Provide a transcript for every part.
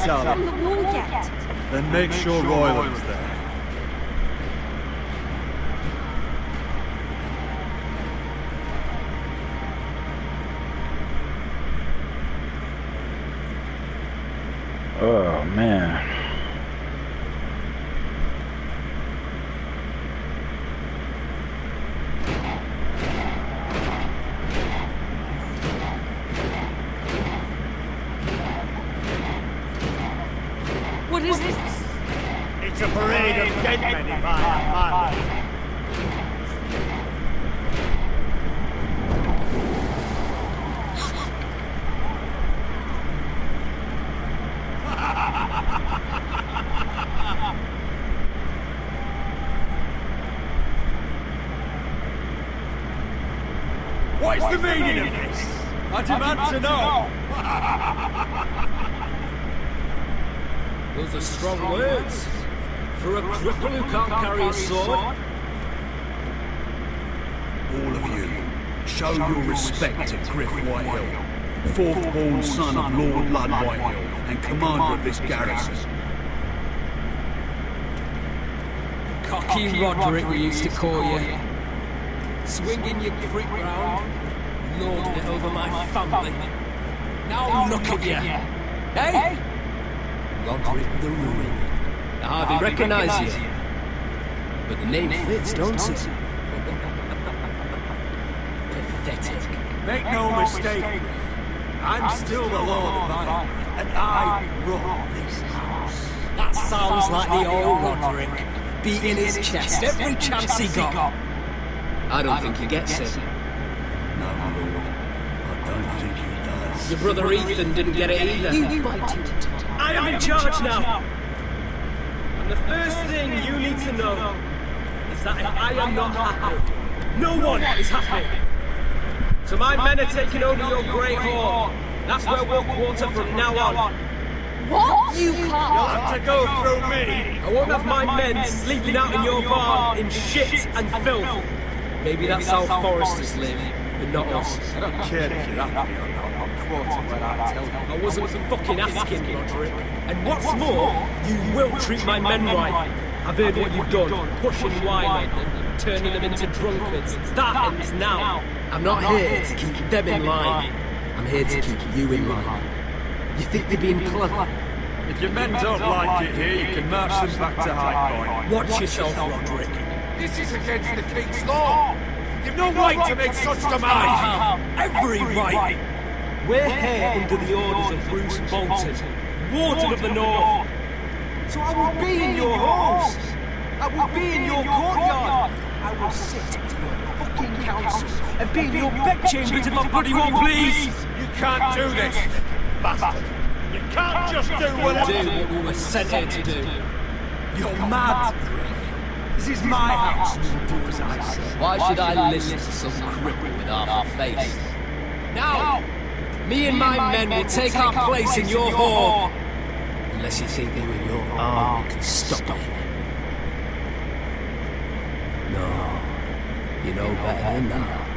tell from them. the wall yet. Then make sure Royland's there. Oh, man. What is this? It's a parade of dead men, if I have my way. What is the meaning of this? I demand to know! Those are strong words. For a cripple who can't carry a sword. All of you, show your respect to Griff Whitehill, fourth-born son of Lord Lud Whitehill and commander of this garrison. Cocky Roderick, we used to call you. Swinging your prick round, lording it over my family. Now look at you. Hey? Roderick the Ruined. I hardly recognise you. But the name fits, don't it? Pathetic. Make no mistake, I'm still the Lord of Iron, and I run this house. That sounds like the old Roderick, beating his chest every chance he got. I don't think he gets it. No, my lord, I don't think he does. Your brother Ethan didn't get it either. You biting to talk. I am in charge now. And the first thing you need to know is that if I am not happy, no one is happy. So my men are taking over your great hall. That's where we'll quarter from now on. What? You can't. You'll have to go through me. I won't have my men sleeping out in your barn in shit and filth. Maybe that's how foresters live, but not us. I don't care if you're happy or not. I'll quarter when I tell you. I wasn't fucking asking, Roderick. And what's more, you will treat my men right. I've heard what you've done, pushing wine on them, turning them into drunkards. That ends now. I'm not here to keep them in line. I'm here to keep you in line. You think they're being clever? If your men don't like it here, you can march them back to High Point. Watch yourself, Roderick. This is against the King's law. You've no right to make such demands. I have every right. We're here under the orders of Bruce Bolton, Warden of the North. So I will be in your halls. I will be in your courtyard. I will sit to your fucking council and be in your bedchambers if I bloody well please. You can't do this, bastard. You can't just do whatever. Do what we were sent here to do. You're mad. This is my house. You will do as I say. Why should I listen to some cripple with half a face? Now, me and my men will take our place in your hall. Unless you think you and your army can stop me. No, you know better than that.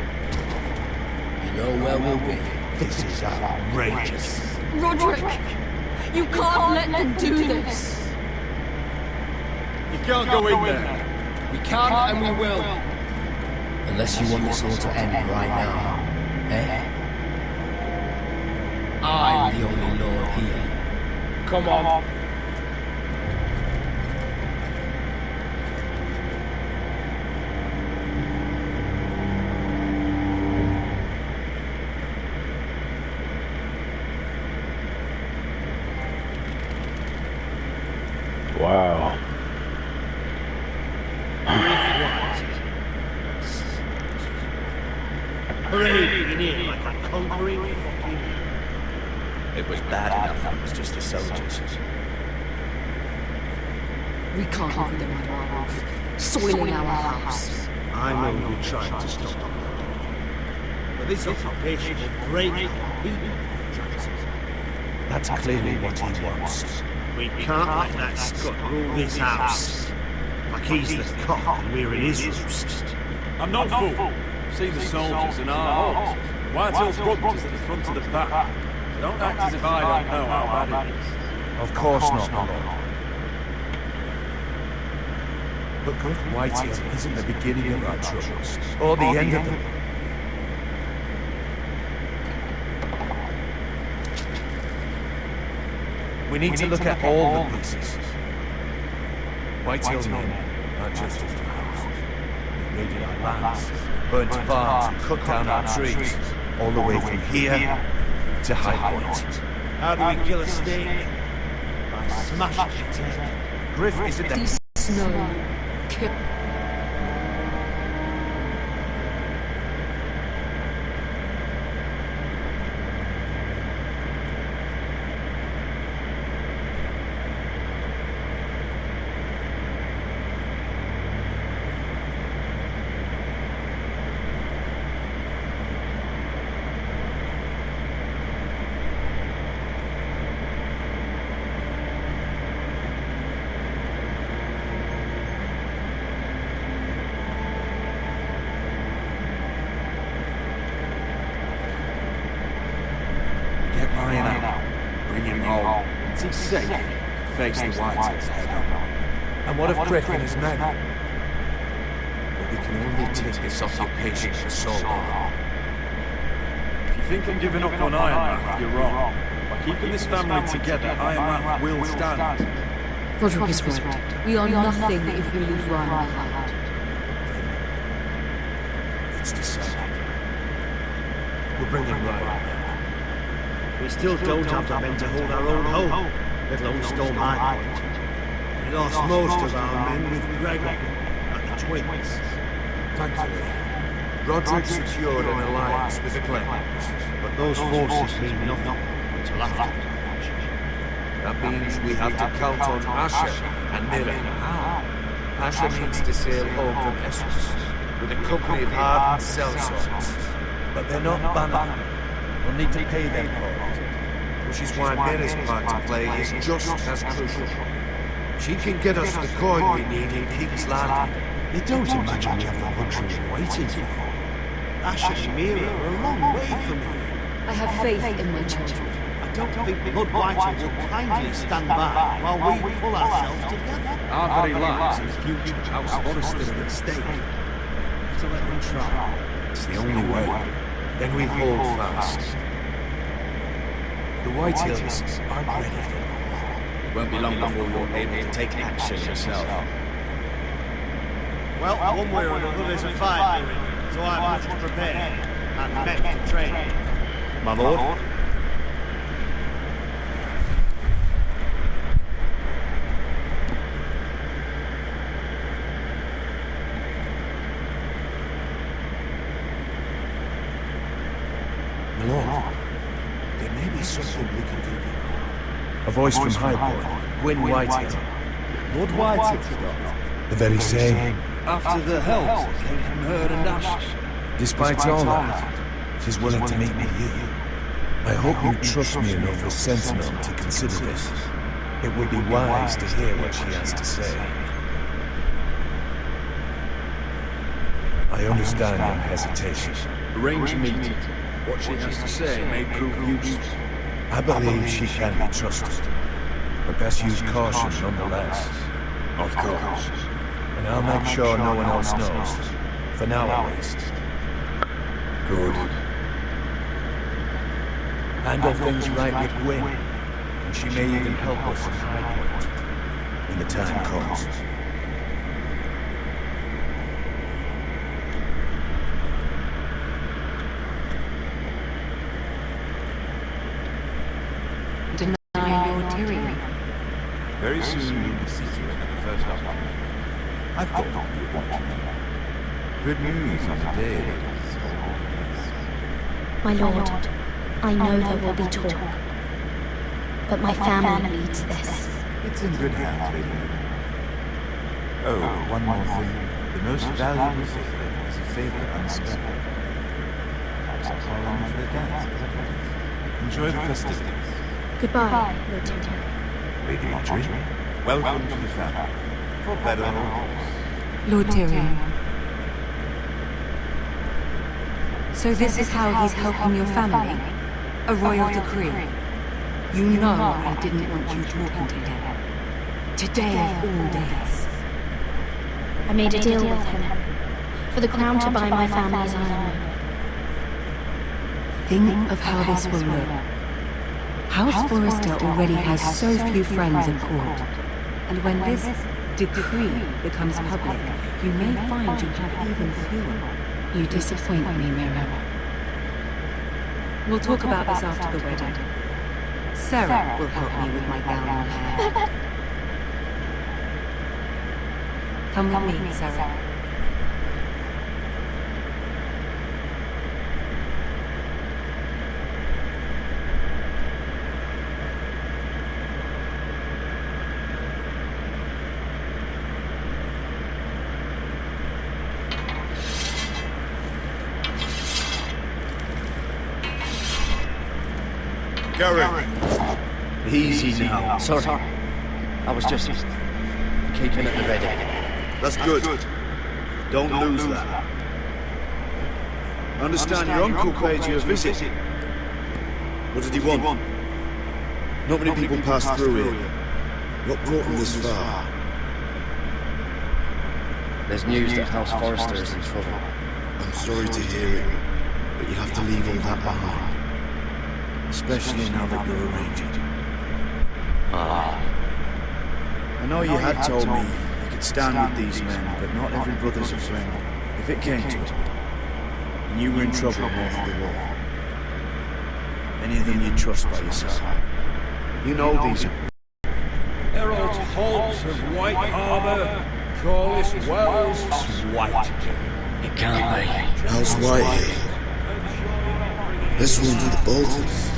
You know where we'll be. This is outrageous. Roderick, you can't let them do this. You can't go in there. We can and we will. Unless you want this all to end right now. Eh? I'm the only lord here. Come on. Wow. Parading in here like a conquering fucking... It was bad enough it was just the soldiers. We can't have them under our roof, soiling our house. I know you're trying to stop them. But this occupation will break our people, Jackson. That's clearly what he wants. We can't let that Scot rule this house. Like he's the cock and we're in his roost. I'm not fool. See the soldiers in our halls. Whitehill's front is at the front of the pack. So don't act as if I don't know how bad it is. Of course not, my lord. But Griff Whitehill isn't the beginning of our troubles, or the end of them. We need to look at all the pieces. Whitehill's men aren't just as house. They raided our lands, burnt farms, cut down our trees, all the way from here to High Point. How do we kill a snake? By smashing its head. Griff isn't the... Snow. Kill. He's safe. Face the Whitehills head on. And what of Griff and his men? But we can only take this occupation for so long. If you think I'm giving up on Ironmouth, you're wrong. By keeping this family together, Ironmouth will stand. Roderick is right. We are nothing if we leave Ryan behind. It's decided. We're bringing Ryan back. We still don't have the men to hold our own home, let alone storm High Point. We lost most of our men with Gregor and the twins. Thankfully, Roderick secured an alliance with the Claymores. But those forces mean nothing until after the match. That means we have to count on Asher and Mira. Asher needs to sail home from Essos with a company of hardened sellswords. But they're not Banner. We'll need to pay them for it. Which is why Mira's part to play is just as crucial. She can get us the coin we need in King's Landing. They don't imagine we have the luxury of waiting for them. Asher and Mira are a long way from here. I have faith in my children. I don't think Blood Whiting will kindly stand by while we pull ourselves together. Our very lives and future House Forrester are at stake. We have to let them try. It's the only way. Then we hold fast. The Whitehills aren't ready for it. Won't be long before you're able to take action yourself. Well, one way or another there's a fight brewing, so I'm much prepared and meant to train. My lord? My lord, there may be something we can do now. A voice from High Point, Gwyn Whitehill. Lord Whitehill's got. The very same. After the help that came from her and Ash. Despite all that, she's willing to meet me here. I hope you trust me enough as Sentinel to consider this. It would be wise to hear what she has to say. I understand your hesitation. Arrange a meeting. What she has to say may prove useful. I believe she can be trusted, but best use caution nonetheless. Of course. And I'll make sure no one else knows. For now, at least. Good. Handle things right with Gwyn, and she may even help us in High Point when the time comes. Deny Lord Tyrion. Very soon you'll be seated at the first opportunity. I've got what you want to know. Good news on the day that is My lord, I know there will be talk, but my family needs this. It's in good hands, Lady. Oh, one more thing. The most valuable favor is a favor unspoken. Perhaps I'll call on you for the dance. Enjoy the festivities. Goodbye, Lord Tyrion. Lady Marjorie, welcome to the family. For better or worse. Lord Tyrion. So this is how he's helping your family? A royal decree? You know I didn't want you talking to him. Today of all days. I made a deal with him. For the crown to buy my family's iron. Think of how this will look. House Forrester already has so few friends at court. And when this decree becomes public, you may find you have even fewer. You disappoint me, Mira. We'll talk about this after the wedding. Sarah will help me with my gown and hair. Come with me, Sarah. Gary. Easy now. Sorry. I was just keeping at the ready. That's good. Don't lose that. I understand your uncle paid you a visit. What did he want? Not many people pass through here. What brought him this far? There's news that House Forrester is in trouble. I'm sorry to hear it, but you have to leave all that behind. Especially now that you're arranging. Ah. I know you had told me you could stand with these men, but not every brother's a friend. If it came to it, and you were in trouble north of the wall, any of them you'd trust by your side. You know these. Harold Holt of White Harbour, Corliss Wells, White. It can't be. How's White here? This one's the Boltons.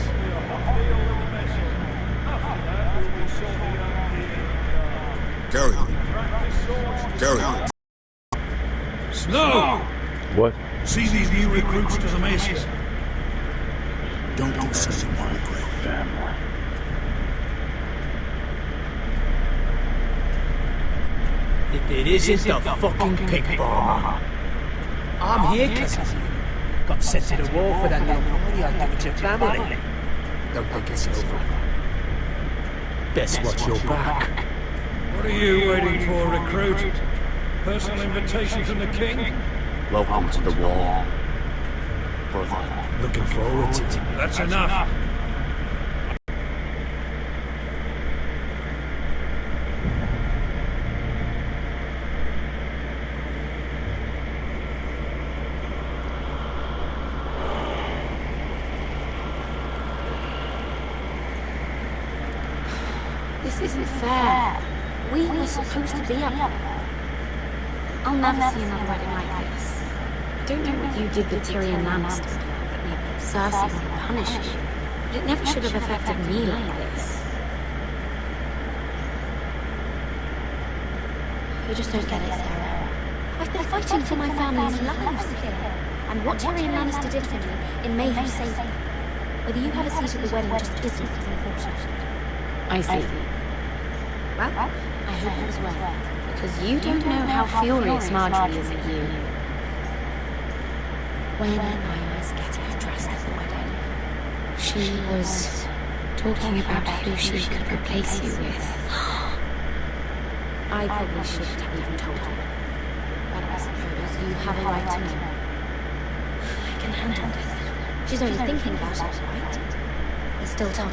Gary. Snow! What? See these new recruits to the Mesa. Don't do something you regret. Family. If it isn't the fucking pig farmer. I'm here because of you. Got sent to the war for that little party I did with your family. Don't think it's over. Best watch your back. What are you waiting for, recruit? Personal invitation from the king? Welcome to the war, brother. Looking forward to it. That's enough. This isn't fair. We were supposed to be up there. I'll never see another wedding like this. I don't know what you did with Tyrion Lannister that made Cersei want to punish you. But it never should have affected me like this. You just don't get it, Sarah. I've been fighting for my family's lives here. And what Tyrion Lannister did for me, it may have saved me. Whether you have a seat at the wedding just isn't as important. I see. Well, I hope it was worth it. Because you don't know how furious Marjorie is at you. When I was getting her dressed for the wedding, she was talking about who she could replace you with. I probably shouldn't have even told you. But I suppose you have a right to know. I can handle this. She's only thinking about it, right? There's still time.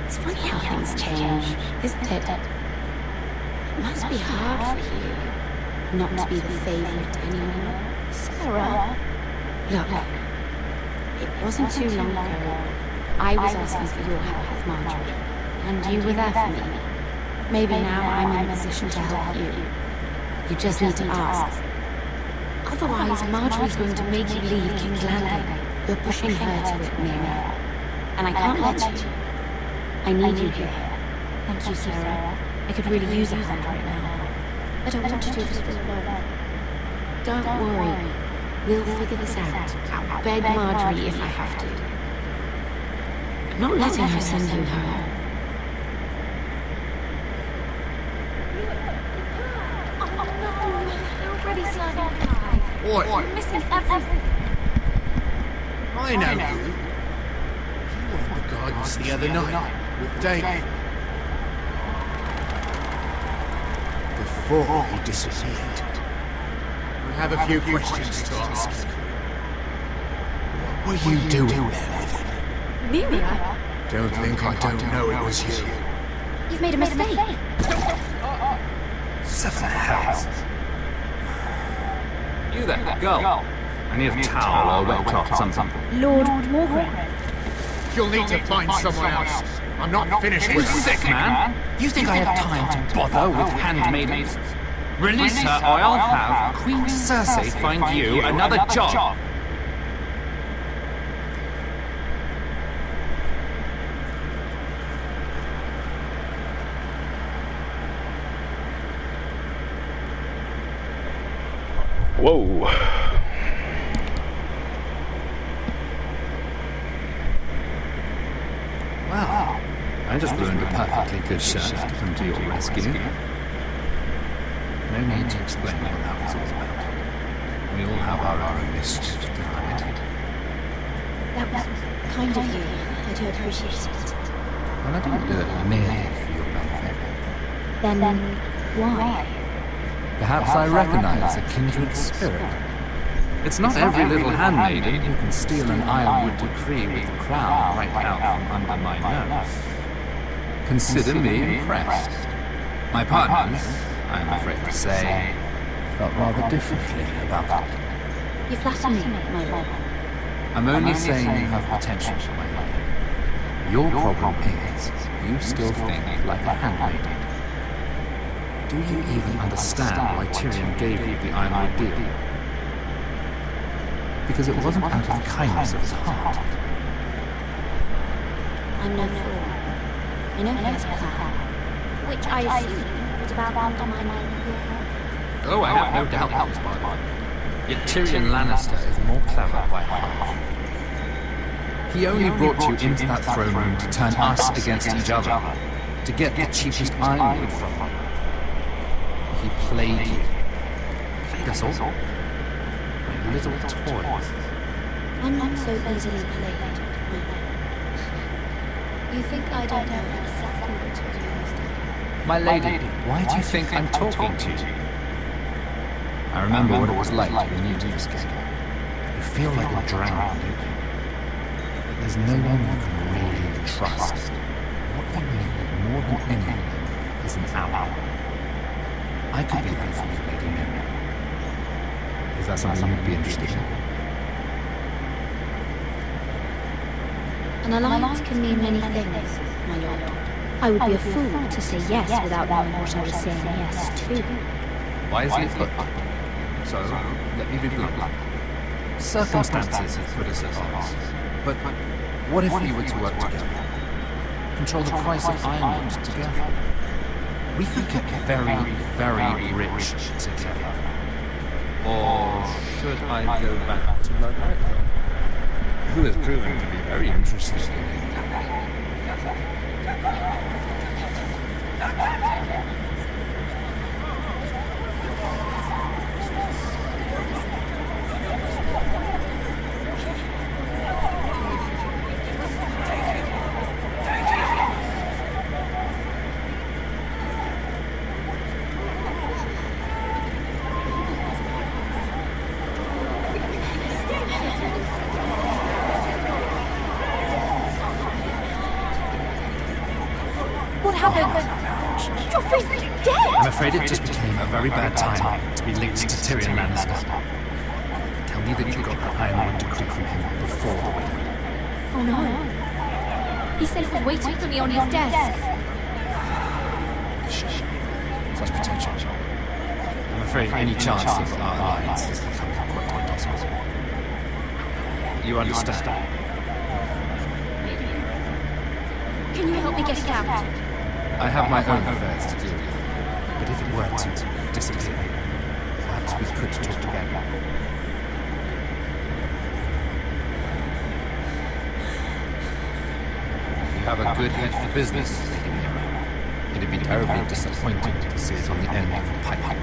It's funny how things change, isn't it? It must be hard for you not to be the favorite anymore. Sarah, look, it wasn't too long ago I was asking for your help with Marjorie, and you were there for me. Maybe now I'm in a position to help you. You just need to ask. Otherwise, Marjorie's going to make you leave King's Landing. You're pushing her to it, Mira. And I can't let you. I need you here. Thank you, Sarah. I could really use a hand right now. I don't want to do this all alone. Don't worry. We'll figure this out. I'll beg Marjorie if I have to. I'm not letting her send you home. Oh no! They're already serving pie. Oi! You're missing everything. I know you. You are the guy Gardens the other night with Dave. Before he disappeared. I have a few questions to ask you. What were you doing there with him? Mira? Don't think I don't know it was you. You've made a mistake. 7 hells. You there, girl. I need a towel or a wet cloth, something. Lord Morgan. You'll need to find someone else. I'm not finished with You sick, man? You think I have time to bother with handmaidens? Release her or I'll have Queen Cersei find you another job. Whoa. Wow. I just ruined a perfectly good shot to come to your rescue. No need to explain what that was all about. We all have our own mischief to hide. That was kind of you. I do appreciate it. Well, I didn't do it merely for your benefit. Then why? Perhaps I recognize a kindred spirit. It's not every little handmaiden who can steal an ironwood decree with the crown right out from under my nose. Consider me impressed. My partners, I'm afraid to say, felt rather differently about it. You flatter me, my lord. I'm only saying you have potential, my lady. Your problem is, you still think like a handmaiden. Do you even understand why Tyrion gave you the ironwood deal? Because it wasn't out of the kindness of his heart. I'm no fool. I know he has a plan. Which I assume was about undermining your... Oh, I have no doubt that was part of it. Yet Tyrion Lannister is more clever by half. He only brought you into that throne room to turn us against each other, to get the cheapest ironwood from him. He played you. Played us all. Like little toys. I'm not so easily played, my lord. You think I don't know exactly what you're doing? My lady, why do you think I'm talking to you? I remember what it was like to be new to this game. You feel like you're drowning, don't you? But there's no one you can really trust. What you need more than anything is an ally. I could be that for you, Lady Mary. Is that something you'd be interested in? An alliance can mean many things, my lord. I would be a fool to say yes without knowing what I was saying yes to. Wisely put. So, let me be blunt. Circumstances have put us at odds. But what if we were to work together? Control the price of ironwood together? We could get very, very rich together. Or should I go back to Blood Red? Who has proven to be very interesting in you? What happened? Joffrey's dead! I'm afraid it just became a very bad time to be linked to Tyrion Lannister. Tell me that you got that ironwood decree from him before the wedding. Oh no. He said he was waiting for me on his desk. Such potential. I'm afraid any chance of our alliance is becoming quite impossible. You understand? Can you help me get it out? I have my own affairs to deal with. But if it were to disappear, perhaps we could talk together. You have a good head for business, Lady Mira. It'd be terribly disappointing to see it on the end of a pipe.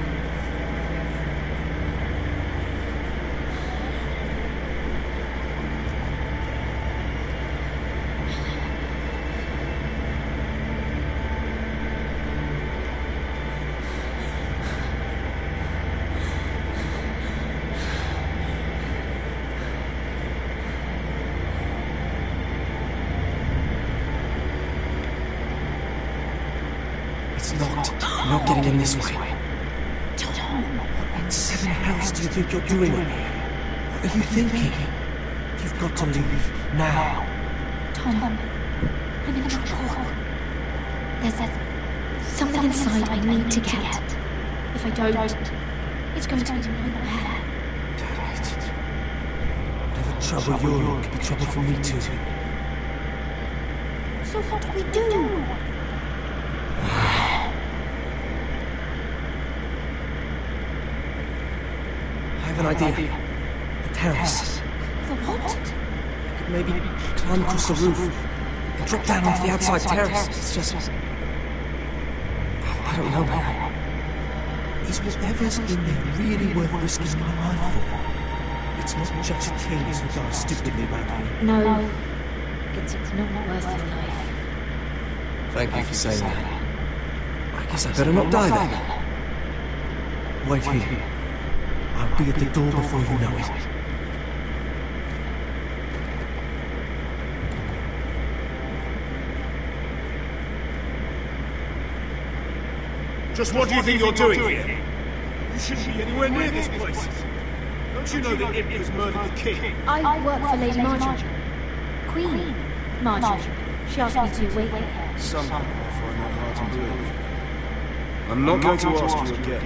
It's locked. I'm not getting in this way. Tom. What in seven hells do you think you're doing in here? What are you thinking? You've got to leave. Now. Tom, I'm in trouble. There's something inside I need to get. If I don't, it's going to be a nightmare. Damn it. Whatever trouble you're in could be trouble for me too. So what do we do? I have an idea. The terrace. The what? I could maybe climb across the roof and drop down onto the outside terrace. It's just... I don't know, man. Is whatever's in there really worth risking my life for? It's not just kings who die stupidly around here. No, it's not worth your life. Thank you for saying that. I guess I better not die then. Wait here. I'll be at the door before you know it. Just what do you think you're doing here? You shouldn't be anywhere near this place. Don't you know that Imp has murdered the king? I work for Lady Marjorie. Queen Marjorie. She asked me to wait here. Somehow I find that hard to believe. I'm not going to ask you again.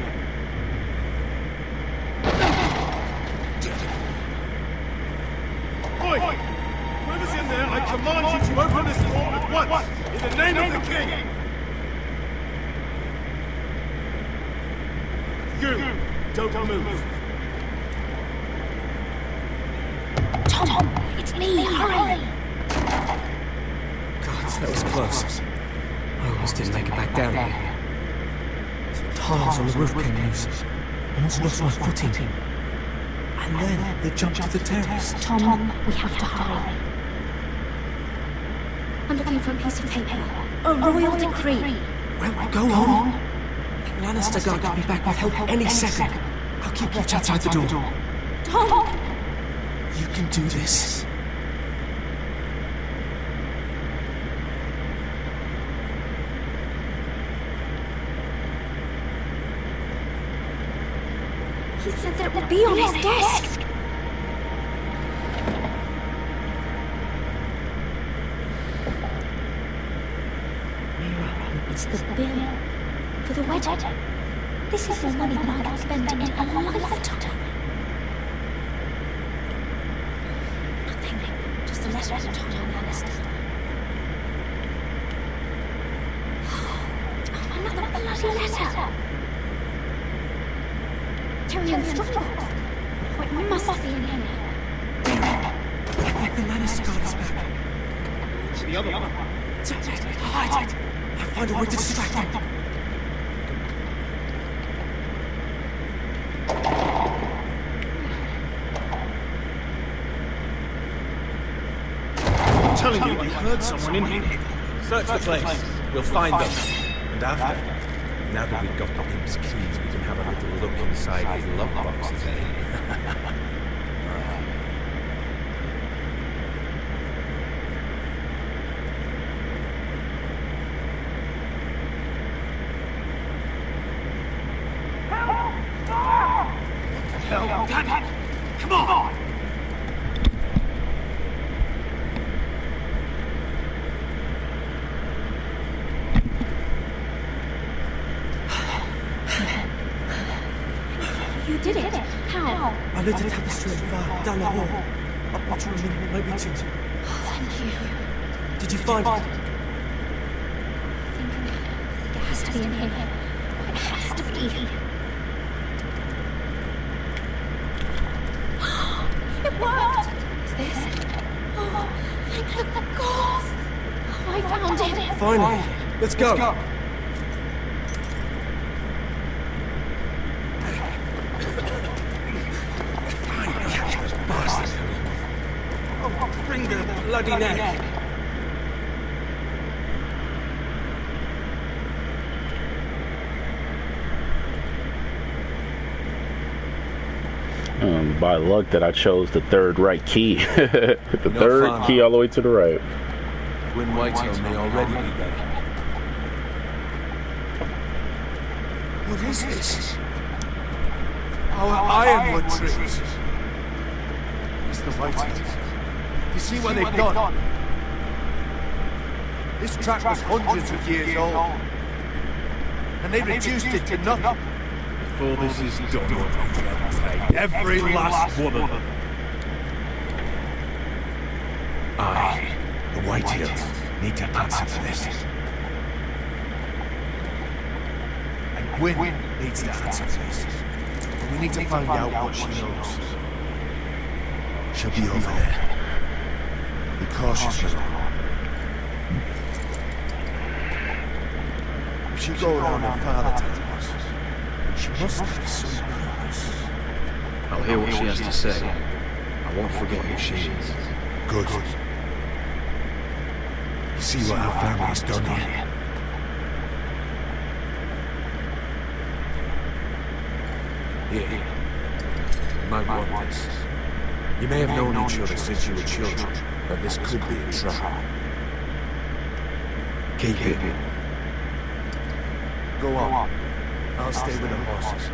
Oi! Whoever's in there, I command you to open this door at once! In the name of the king! You! Don't move! Tom, it's me, hurry! God, that was close. I almost didn't make it back down here. Some tiles on the roof came loose. Almost lost my footing. And then they jumped to the terrace. Tom, we have to hurry. I'm looking for a piece of paper. A royal decree. Well, go on. The Lannister guy could be back with help any second. I'll keep watch outside the door. Tom! You can do this. He said that it would be on his desk. It's the bill for the wedding. This is more money than I could spend in a lifetime. Nothing. Just a letter from Tom Lannister. Oh, another bloody letter. Tyrion Strongbox. Oh, it must be in here. I think the Lannister guard is back. It's the other one. Hide! I'll find a way to distract him. I'm telling you, I heard someone in here. Search the place. We'll find them. And after, now that we've got the Imp's keys, we can have a little look inside his lockboxes, eh? Hell, damn it! Come on! You did it. How? I lit a tapestry on fire down the hall. Up to a minute, maybe two. Thank you. Did you find it? I think it has to be in here. It has to be. It worked! Is this? Oh, thank the gods! Oh, I found it! Finally. Let's go. Bring the bloody neck! By luck that I chose the third right key. The third key all the way to the right. Gwyn Whitehall may already be there. What is this? Our ironwood trees. It's the Whitehills. You see where they've gone? This track was hundreds of years old. And they reduced it to nothing. Before this is done, we'll take every last one of them. I, the Whitehills, need to answer for this. And Gwyn needs to answer for this. But we need to find out what she knows. She'll be over there. Be cautious with her. If she go around her father telling us, she must have some purpose. I'll hear what she has to say. I won't forget who she is. Good. You see what our family's done here? Here. You might want this. You may have known each other since you were children, but this could be a trap. Keep it. Go on. I'll stay with the horses.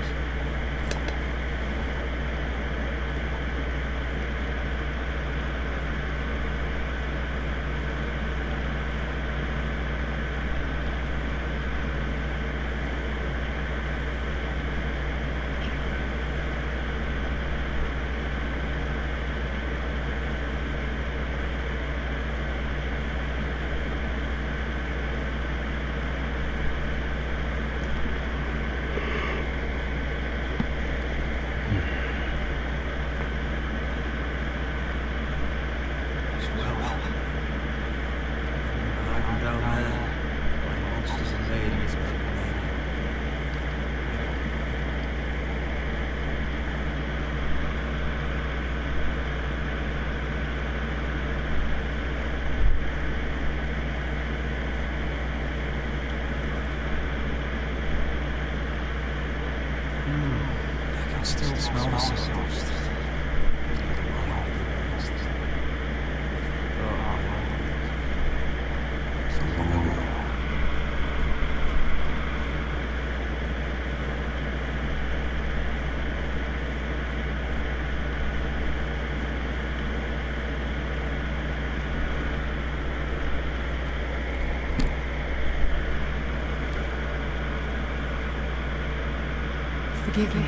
Still smell the sawdust. Forgive me.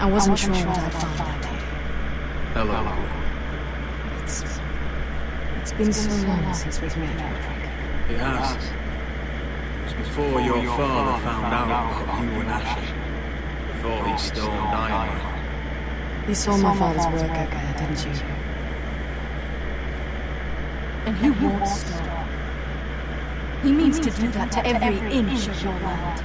I wasn't sure what I'd find out here. Hello. It's been so long since we've met, Roderick. It has. It was before your father found out about you and Asher. Before he stormed Ironwood. You saw my father's work out there, didn't you? And he won't stop. He means to do that to every inch of your land.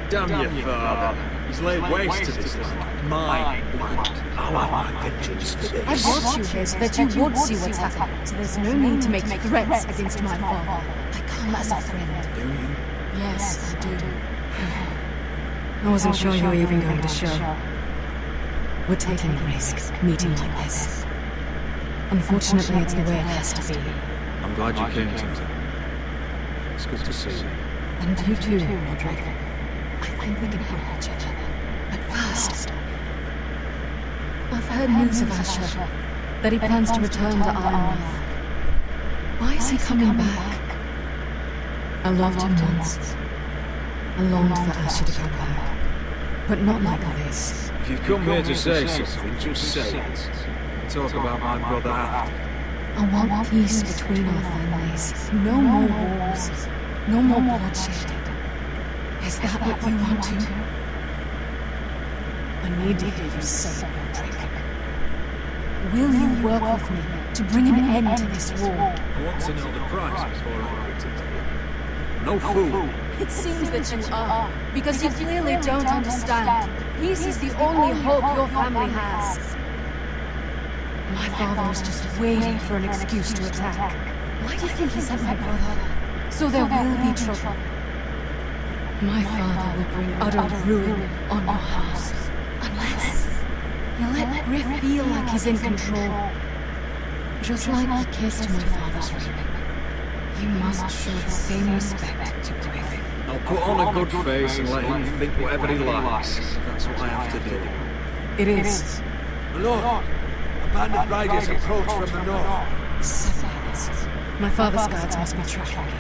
Damn your father. He's laid waste to this land. My land. I'll have my vengeance for this. I brought you here so that you would see what's happening, so there's no need to make threats against my father. I come as a friend. Do you? Yes, I do. I wasn't sure you were even going to show. We're taking a risk, meeting like this. Unfortunately, it's the way it has to be. I'm glad you came tonight. It's good to see you. And you too, Roderick. I think we can help each other. But first, I've heard news of Asher, that he plans to return to Ironwood. Why is he coming back? I loved him once. I longed for Asher to come back. But not like this. If you've come here to say something, just say it. And talk about my brother after. I want peace between our families. No more wars. No more bloodshed. Is that what you want to? I need to hear you say it, Roderick. Will you work with me to bring an end to this war? I want to know the price before I agree to do it. No fool. It seems that you are, because you clearly don't understand. Peace is the only hope your family has. My father is just waiting for an excuse to attack. Why do you think he sent my brother? So there will be trouble. My father will bring utter ruin on your house. Unless you let Griff feel like he's in control. Just like he kissed my father's ring. You must show the same respect to Griff. I I'll put on a good face and let him think whatever he likes. That's what I have to do. It is. My lord, a band of riders approach from the north. 7 hours. My father's guards must be tracking me.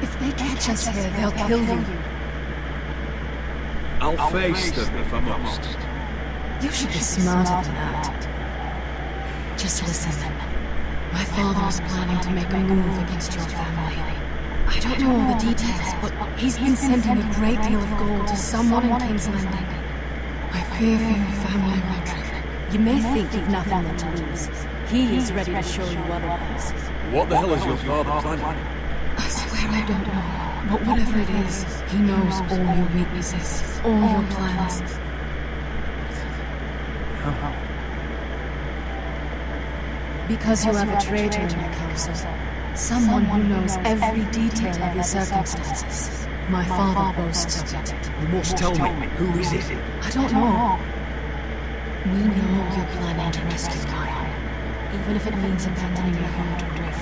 If they catch us here, they'll kill you. I'll face them if I must. You should be smarter than that. Just listen. My father is planning to make a move against your family. I don't know all the details, but he's been sending a great deal of gold to someone in King's Landing. I fear for your family, Roderick. You may think you've nothing more to lose. He is ready to show you otherwise. What the hell is your father planning? I swear I don't know, but whatever it is, he knows all your weaknesses, all your plans. Because you have a traitor in your council. Someone who knows every detail of your circumstances. My father boasts of it. You must tell me. Who is it? I don't know. We know you're planning to rescue Kyle, even if it means abandoning your home to Griff.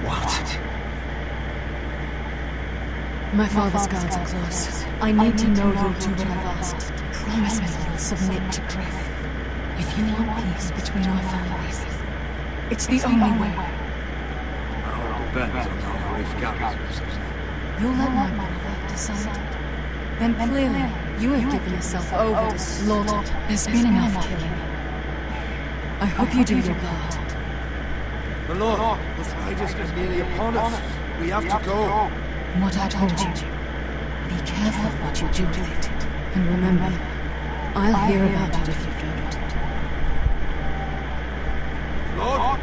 What? My father's guards are close. I need to know you'll do what I've asked. Promise me you'll submit to Griff. If you want peace between our families, it's the only way. Depends on how Griff carries. You'll let my brother decide. Then clearly, you have given yourself over to slaughter. There's been enough killing. I hope you do your part. My lord, the riders are nearly upon us. We have to go. What I told you. Be careful what you do with it. And remember, I'll hear about it if you don't. Lord?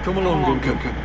Come along, Duncan.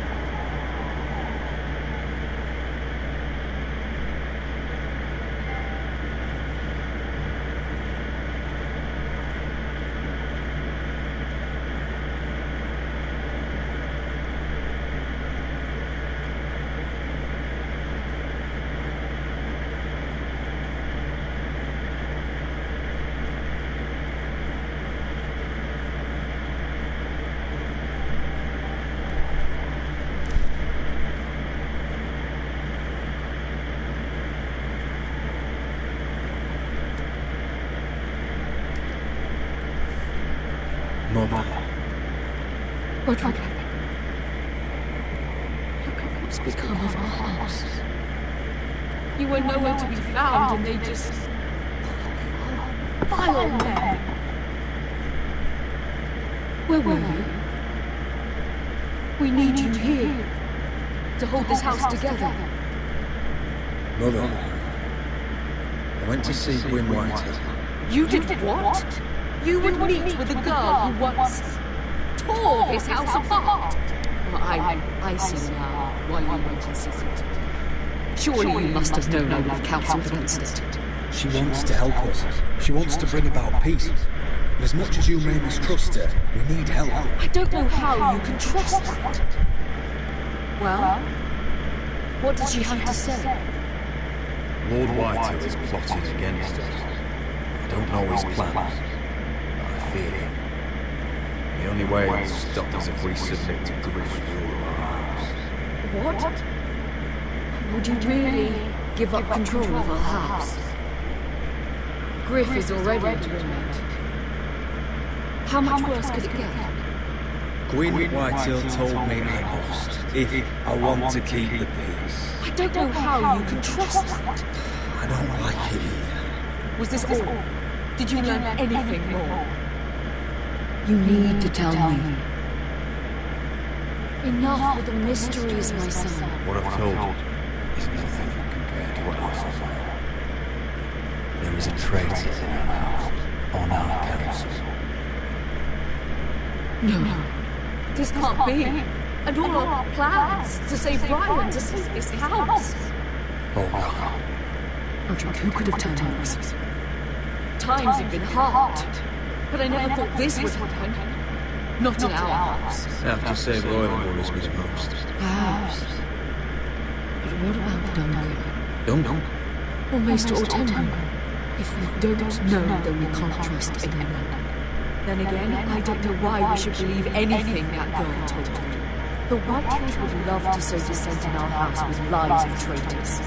Mother. Roderick. What's become of our house? You were nowhere to be found, and they just... Vile men! Where were you? We need you here to hold this house together. Mother, I went to see Gwyn Whitehill. You did what? You would meet with the girl who once tore this house apart. Well, I see now why you went in secret. Surely you must have known I would have counseled against it. She wants to help us. She wants to bring about peace. But as much as you may mistrust her, we need help. I don't know how you can trust that. Well, what did she have to say? Lord Whitehill is plotting against us. I don't know his plans, but I fear him. The only way he'll stop us if we submit to Griff's rule of our house. What? Would you really give up control of our house? Griff is already in torment. How much worse could it get? Gwyn Whitehill told me I must, if I want to keep the peace. I don't know how you can trust that. I don't like it either. Was this all? Did you learn anything more? You need to tell me. Enough with the mysteries, my son. What I've told you is nothing compared to what else I've learned. There is a traitor in our house, on our council. No, this can't be. And all our plans to save Ryan, to save this house. Oh God. Roderick, who could have turned on us? Times have been hard, but I never thought this would happen. Not in our house. I have to say Royal worries me the most. Perhaps. But what about Duncan? Duncan? Or Maester Ortengo? If we don't know, then we can't trust anyone. Then again, I don't know why we should believe anything that girl told you. The Whitehills would love to sow dissent in our house with lies and traitors.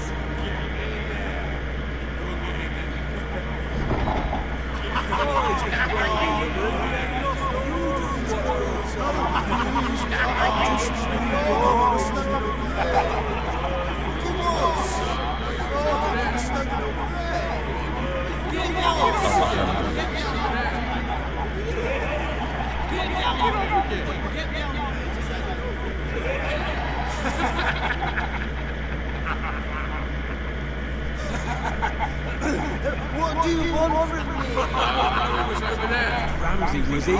What do you want from me? Ramsay was here.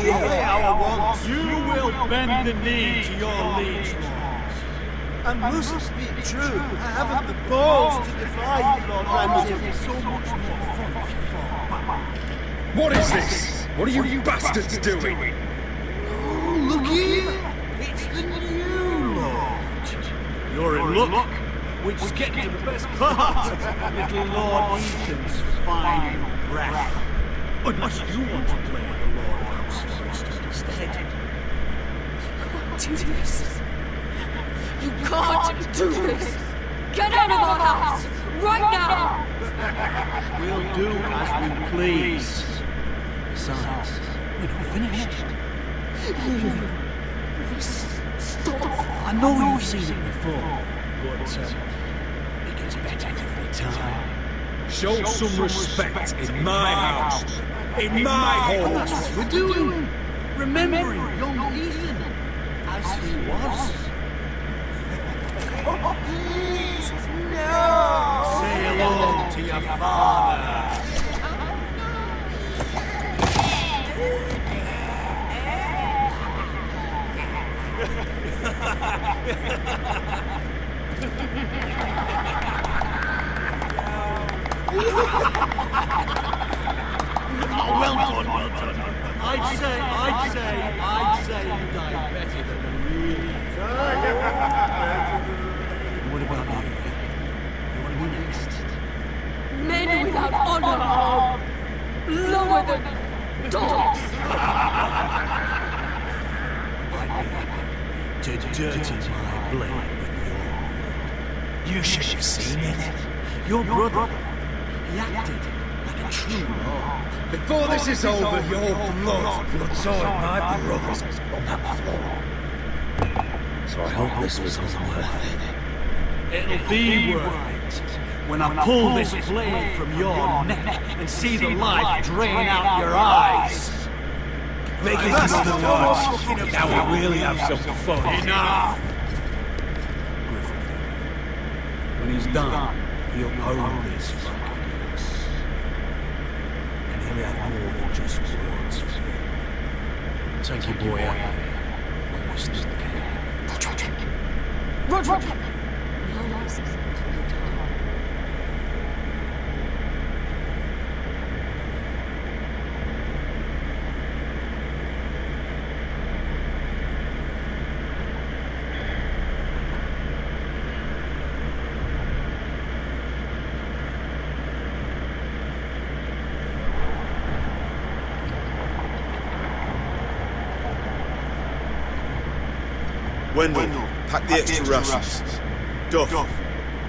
You will bend the knee to your liege lords. And must be true, I haven't the balls to defy you, Lord Ramsay. It'll be so much more fun if you fall back. What is this? What are you bastards doing? Oh, look here! It's the new Lord. You're in luck. We're just getting to the best part. Little Lord Ethan's final breath. Unless you want to play the Lord of House Forest instead. You can't do this. You can't do this. Get out of our house, right now! We'll do as we please. Besides, we're not finished. Stop. I know you've seen it before, but it gets better every time. Show some respect in my house. In my home. That's what we're doing. Remembering young Ethan as he was. Please, no! Say hello to your father. Oh, well done, well done. I'd say you died better than the real. What about you? You want to be next? Men without honor are lower than dogs. To dirty my blade with your... You should have seen it. Your brother, he acted like a true lord. Before this is over, your blood soiled my brothers on that floor. So I hope this was all worth it. It'll be worth it when I pull this blade from your neck and see the life drain out your eyes. Make it another watch. Now we really have some fun. Enough! When he's done, he'll own this fucking house. And he'll have more than just words for you. Take your boy out when we still can. Roger! No license. Wendell, pack the extra rations. Duff,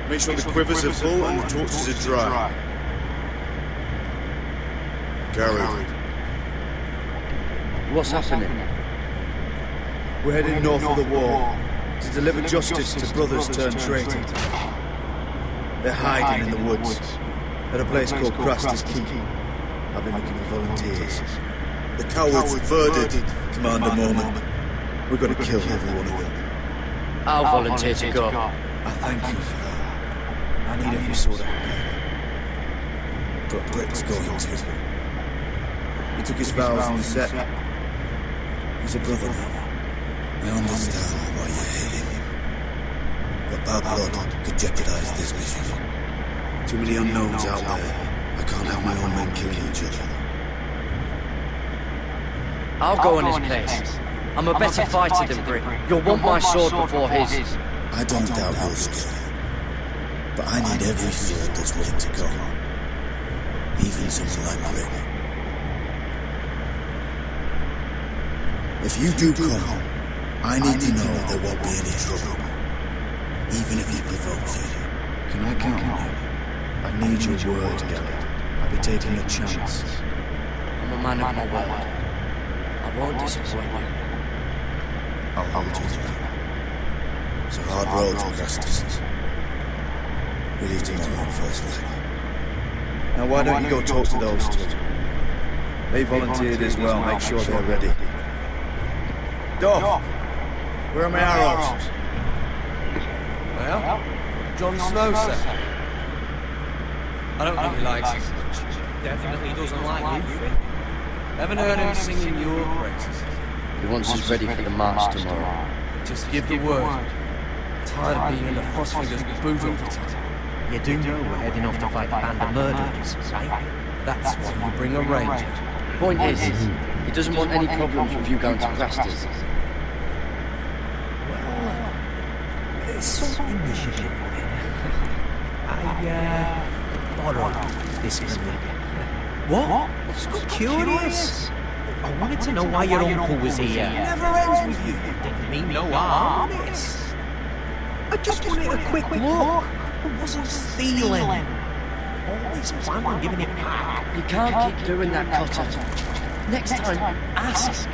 make sure the quivers are full and the torches are dry. Gary. What's happening? We're heading north of the wall to deliver justice to brothers turned traitors. They're hiding in the woods at a place called Craster's Keep. I've been looking for volunteers. The cowards murdered Commander Mormon. We've got to kill every one of them. I'll volunteer to go. I thank you for that. I need every sort of help. But Brick's going to. He took his vows in the set. He's a brother now. I understand why you hate him. But bad blood could jeopardize this mission. Too many unknowns out there. I can't have my own men killing each other. I'll go in his place. I'm a better fighter than Brick. You'll want my sword before his. I don't doubt your skill. But I need every sword that's willing to go. Even someone like Brick. If you do come, I need to know there won't be any trouble, even if he provokes you. Can I count on you? I need your word, Garrett. I'll be taking a chance. I'm a man of my word. I won't disappoint you. I'll hold you to that. It's a hard road to Crestus. We leave tomorrow on first light. Now why don't you go talk to those two? They volunteered as well, make sure they're ready. Duff! Where are my arrows? Well, Jon Snow said. I don't think he likes us much. Definitely doesn't like you, Finn. Haven't heard him singing your praises. He wants us ready for the march tomorrow. Just give the word. Tired of being in the Frostfingers' boot all the time. You do know we're heading off to fight a band of murderers, right? That's why you bring a ranger. Point is, he doesn't want any problems with you going to Crestus. Well, it's something we should do, Finn. I borrowed this from you. What? Just curious. I wanted to know why your uncle was here. Never ends with you. Didn't mean no harm, miss. I just wanted a quick look. I wasn't stealing. Always plan on giving it back. You can't keep doing that, Cotter. Next time, ask.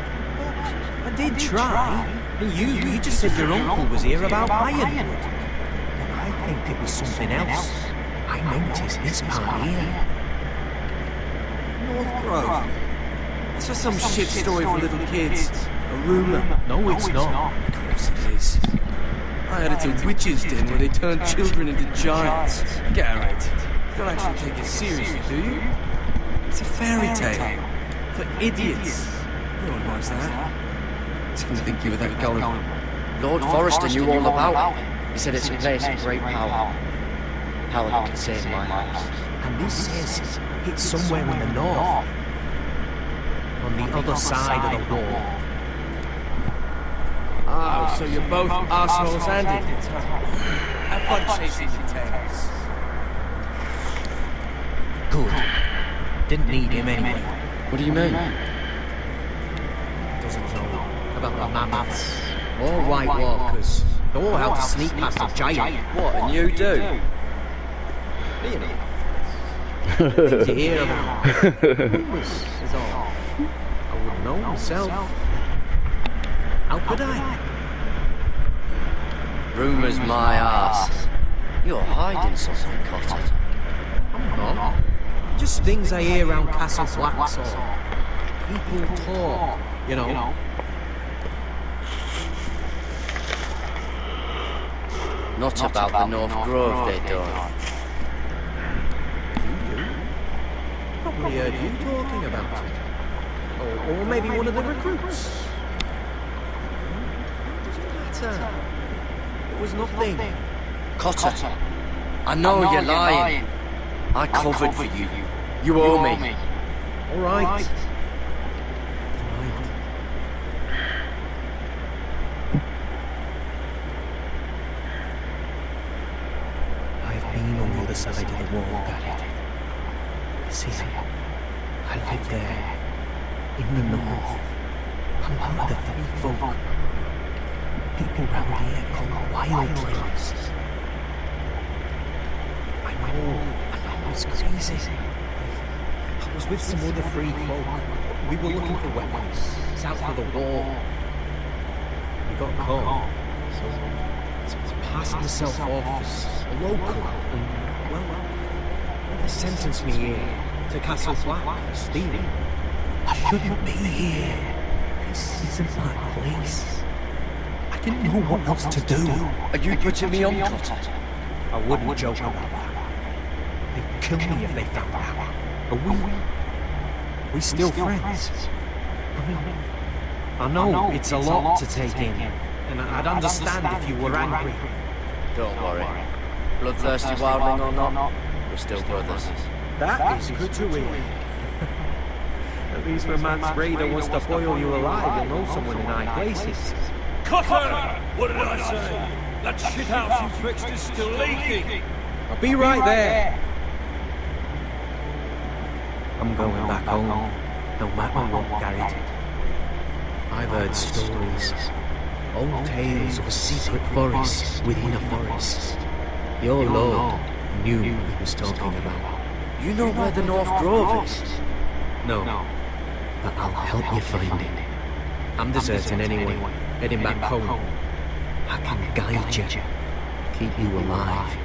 I did try. And you just said your uncle was here about Ironwood. But I think it was something else. I noticed this part here. North Grove. That's just some shit story for little kids. A rumour. No, it's not. Of course it is. I heard it's a witch's den where they turn children into giants. Garrett, you don't actually take it seriously, do you? It's a fairy tale. For idiots. Everyone knows that. Didn't think you were that gullible. Lord Forrester knew all about it. He said it's a place of great power. Power that can save my house. And this says it's somewhere in the north. On the other side of the wall. Oh, so you're both assholes and idiots, huh? Have fun chasing your tails. Good. Didn't need him anyway. What do you mean? Doesn't know about the mammoths or White Walkers or how to sneak past a giant. What, and you do? You know. Things you hear about. Rumours is all. I wouldn't know myself. How could I? Rumours my ass. You're hiding something, Cotter. I'm not. Just things I hear around Castle Black, or people talk, you know. Not about the North Grove they don't. You do? Probably heard you talking about it. Or maybe one of the recruits. Doesn't matter. It was nothing. Cotter, I know you're lying. I covered for you. You owe me. All right. I've been on the other side of the wall, Garrett. See, I live there, in the north. I'm one of the free folk. People round here call wildlings. I know it's crazy. I was with some other free folk. We were looking for weapons, south of the wall. We got caught. So I passed myself off as a local. And, well, they sentenced me here to Castle Black for stealing. I shouldn't be here. This isn't my place. I didn't know what else to do. Are you putting me on, Cotter? I wouldn't joke about that. They'd kill me if they found out. Are we still friends? I mean, I know it's a lot to take in, and I'd understand if you were angry. Don't worry. Bloodthirsty wildling or not, we're still brothers. That is good to hear. At least when Mance Raider wants to boil you alive, you'll know someone in high places. Cotter! What did I say? That shithouse you fixed is still leaking! I'll be right there. I'm going back home, no matter what, Garrett. I've heard stories. Old tales of a secret forest within a forest. Your lord knew what he was talking about. You know where the North Grove is? No, but I'll help you find it. I'm deserting anyway, heading back home. I can guide you, keep you alive.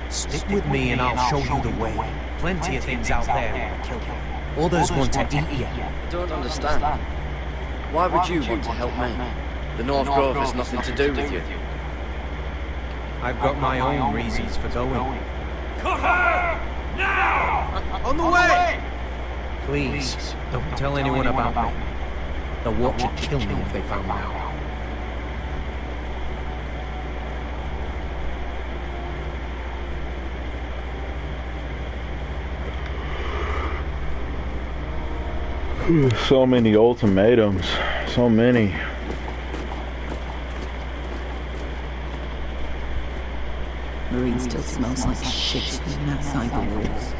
Stick with me and I'll show you the way. Plenty of things out there will kill you. Others want to eat you. I don't understand. Why would you want to help me? The North Grove has nothing to do with you. I've got my own reasons for going. Cut her! Now! On the way! Please, don't tell anyone about me. The watch would kill me if they found out. So many ultimatums. So many. Marine still smells like shit even outside the walls.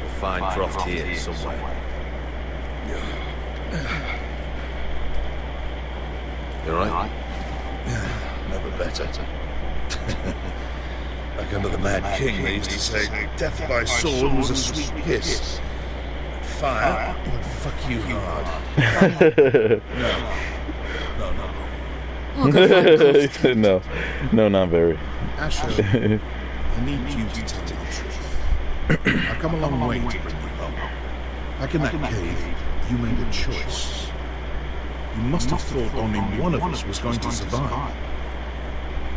We'll find Croft here somewhere. You alright? Never better. Back under the Mad King, they used to say, death by sword was a sweet kiss. Fire would fuck you hard. No. No, not very. Asher, I need you to tell me the truth. I've come a long way to bring you home. Back in that cave, you made a choice. You must have thought only one of us was going to survive.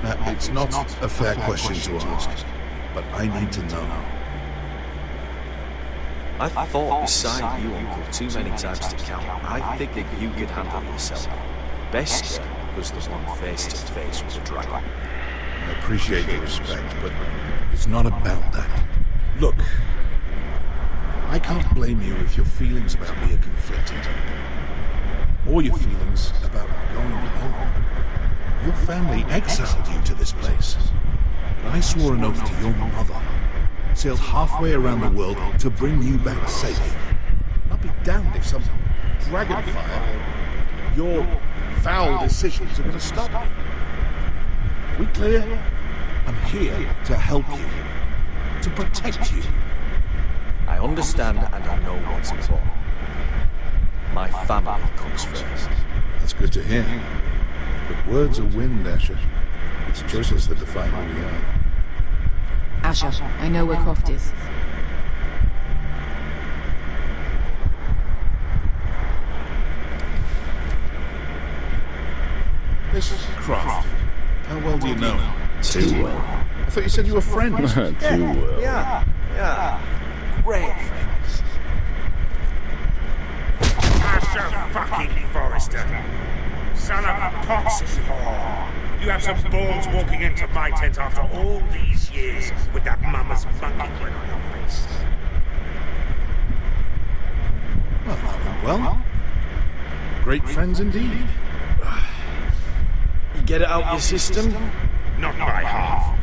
Now, it's not a fair question to ask, but I need to know. I fought beside you, Uncle, too many times to count. I figured you could handle yourself. Best was the one face to face with the dragon. I appreciate the respect, but it's not about that. Look, I can't blame you if your feelings about me are conflicted. Or your feelings about going home. Your family exiled you to this place. But I swore an oath to your mother. Sailed halfway around the world to bring you back safe. And I'll be damned if some dragonfire, your foul decisions are going to stop me. We clear? I'm here to help you. To protect you. I understand and I know what's important. My family comes first. That's good to hear. But words are wind, Asher. It's choices that define who we are. Asher, I know where Croft is. This is Croft. How well do you know him? Too well. I thought you said you were friends. Too well. Yeah. Great friends. Asher fucking Forrester. Son of a poxy whore. You have some balls walking into my tent after all these years with that mama's monkey grin on your face. Well, that went well. Great friends indeed. You get it out your system? Not by half.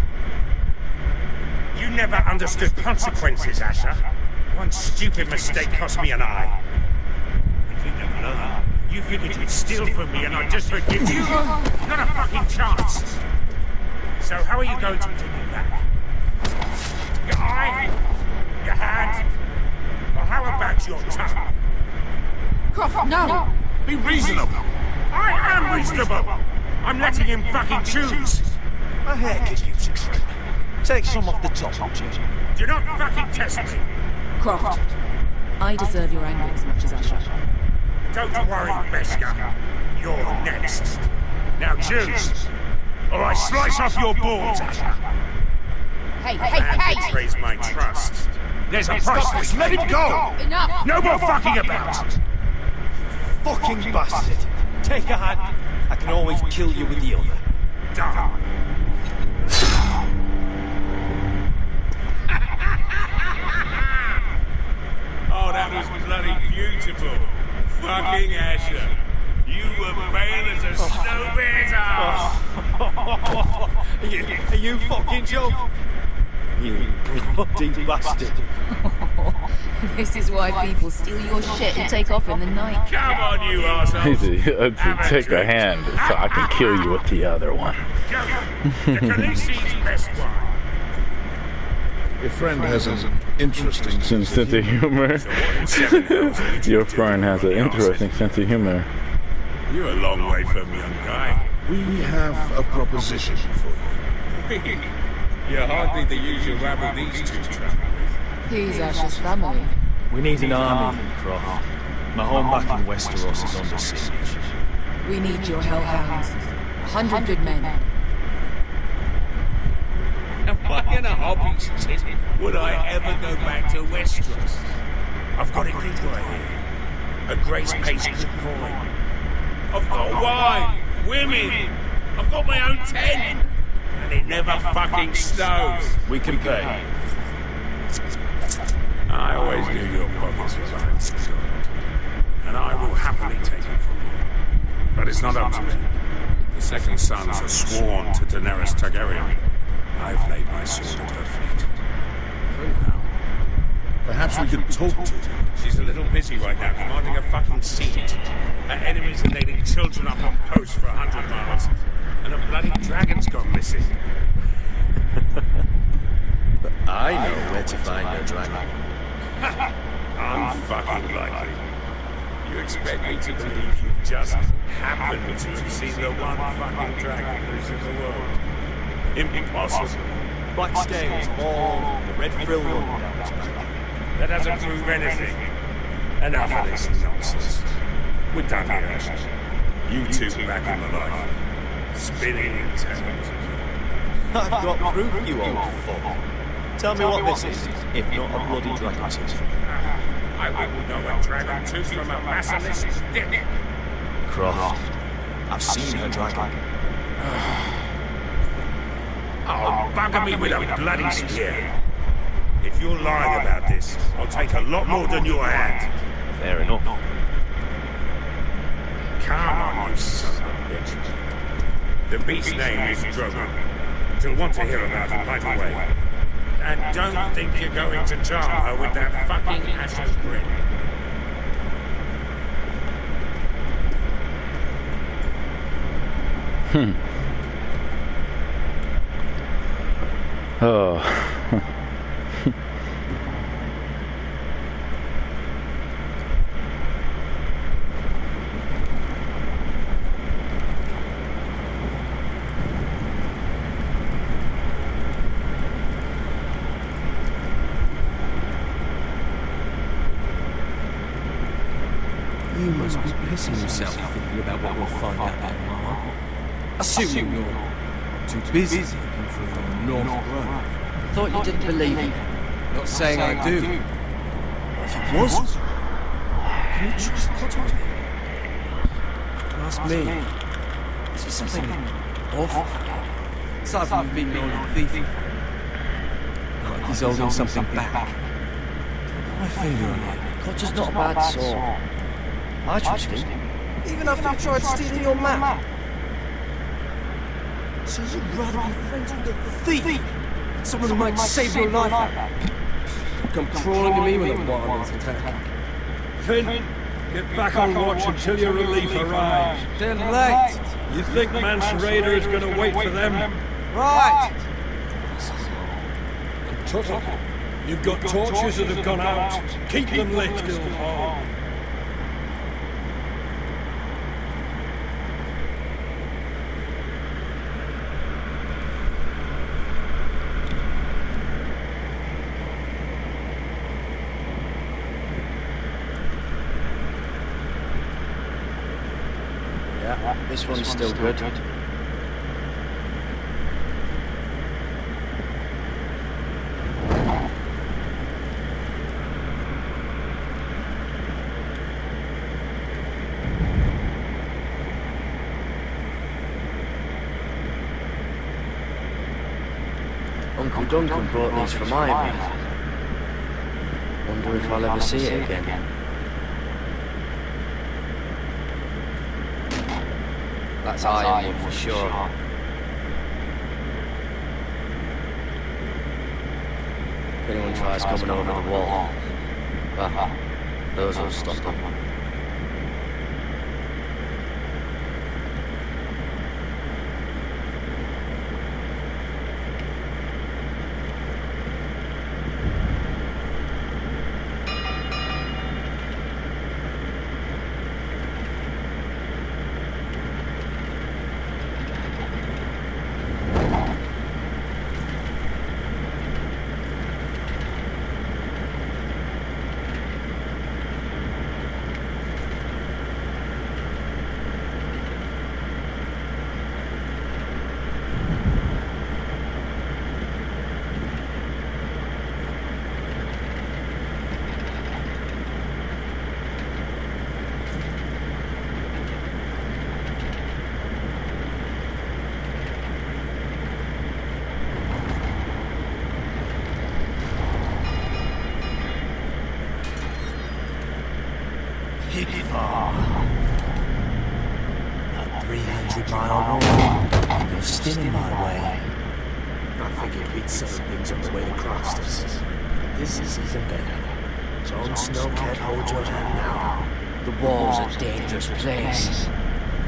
You never understood consequences, Asher. One stupid mistake cost me an eye. But you never learned. You figured you'd steal from me and I'd just forgive you? Not a fucking chance. So how are you going to take it back? Your eye? Your hand? Or how about your tongue? Croft, no! Be reasonable. I am reasonable. I'm letting him fucking choose. My hair could use a trim. Take some off the top, would you? Do not fucking test me. Croft, I deserve your anger as much as Asher. Don't worry, Beskar. You're next. Now choose, or I slice off your balls, Asher. Man betrays my trust. There's a price for this. Let him go! Enough! No more fucking about! Fucking bastard! Take a hand. I can always kill you with the other. Darn. Oh, that was bloody beautiful. Fucking Asher. You were pale as a snow bear's ass. Are you fucking joking? You bloody bastard. This is why people steal your shit and take off in the night. Come on, you assholes. Take a hand so I can kill you with the other one. Go. The Khaleesi's best one. Your friend has an interesting sense of humor. Your friend has an interesting sense of humor. You're a long way from young guy. We have a proposition for you. You're hardly the usual rabble these two travel with. He's Ash's family. We need an army, Croft. My home back in Westeros is under siege. We need your hellhounds. 100 good men. Am I in a hobby's tit? Would I ever go back to Westeros? I've got it good right here. A grace-paced good coin. I've got wine, women. I've got my own tent. And it never fucking snows. We can pay. I always knew your pockets were lined with gold. And I will happily take it from you. But it's not up to me. The second sons are sworn to Daenerys Targaryen. I've laid my sword at her feet. For now. Perhaps we could talk to her. She's a little busy right now, commanding a fucking siege. Her enemies are nailing children up on posts for 100 miles. And a bloody dragon's gone missing. But I know where to find a dragon. Unfucking-likely. You expect me to believe you just happened to have seen the one fucking dragon loose in the world? Impossible. Black scales all over, the red frill running down his back. That doesn't prove anything. Enough of this nonsense. We're done here, Ashley. You two back in the life. Spinning in towns. I've got proof, you old fuck. Tell me what this is, if not a bloody dragon tooth. I wouldn't know a dragon tooth from a basilisk's dick. Croft, I've seen her dragon. Oh, bugger me with a bloody spear. If you're lying about this, I'll take a lot more than your hand. Fair enough. Come on, you son of a bitch. The beast's name is Drogon. She'll want to hear about it right away. And don't think you're going to charm her with that fucking Ash's grin. Oh. You must be pissing yourself thinking about what we'll find out there tomorrow. Assuming you're too busy looking for the North Road. Thought you didn't believe me. Not saying I do. If it was, can you trust Potter? Ask me. Is there something awful? Aside from you being known as a thief. Like he's holding something back. My finger on it. Potter's not a bad sort. I trust him. Even after you tried stealing your map. So you'd rather be friends with a thief? Someone who might save your life? Come crawling to me when the Wildlands attack. Finn, get back on watch until your relief arrives. They're late. You think Mance Raider is going to wait for them? Right. And Tuttle, you've got torches that have gone out. Keep them lit, Guildhall. This one's still good. Uncle Duncan brought these from Ivy. Wonder if I'll ever see it again. That's ironwood for sure. If anyone tries coming over the wall, Well, those will stop them. A 300-mile walk, and you're still in my way. I figured we'd settle things on the way to Crostas. But this is even better. Jon Snow can't hold your hand now. The wall's a dangerous place.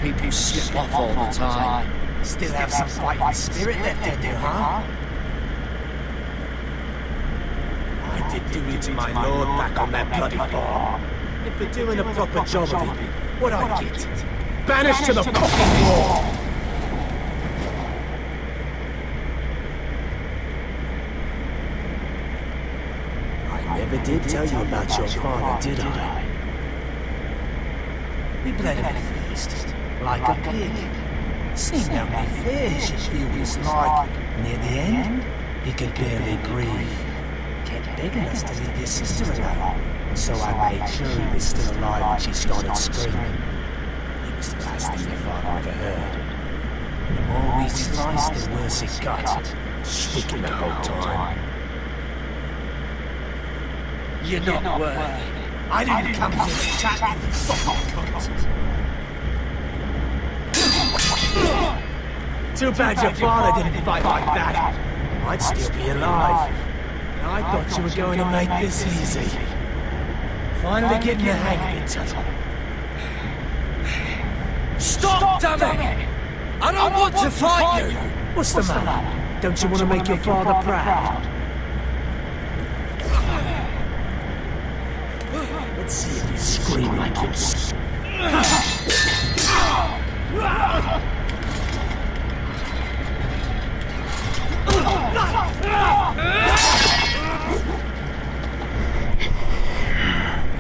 People slip off all the time. Still have some fighting spirit left in you, huh? I did duty to my lord back on that bloody farm. If we're doing a proper job of it, what I get? Banished to the fucking wall! I never did tell you about your father, did I? We bled him at first, like a pig. Seemed only fair, she feel was like. Near the end, he could barely breathe. Kept begging us to leave your sister alone. So I made sure he was still alive when she started screaming. It was the last thing your father ever heard. The more we sliced, the worse it got. Shrieking the whole time. You're not worthy. I didn't come here to attack you, fucking cunt. Too bad your father didn't fight like that. I'd still be alive. I thought you were going to make this easy. Finally getting the hang of it, Tuttle. Stop, damn it! I don't want to fight you! What's the matter? Don't you want to make your father proud? Let's see if you scream like him.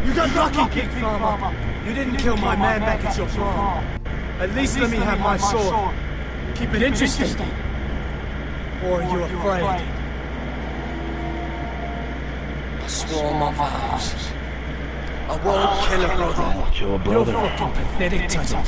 You got lucky, Big Farmer. You didn't kill my man back at your farm. At least let me have my sword. Keep it interesting. Or are you afraid? I swore my vows. I won't kill a brother. Your brother. You're fucking pathetic, Tuttle.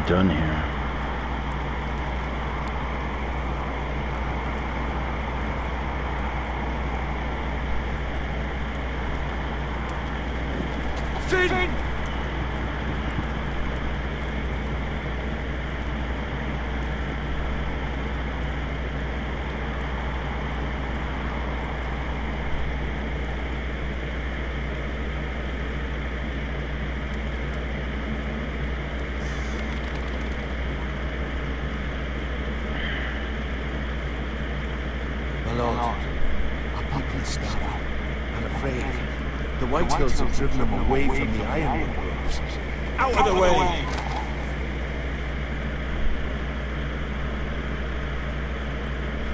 Done here. Whitehills have driven them away from the ironwood groves. Out of the way!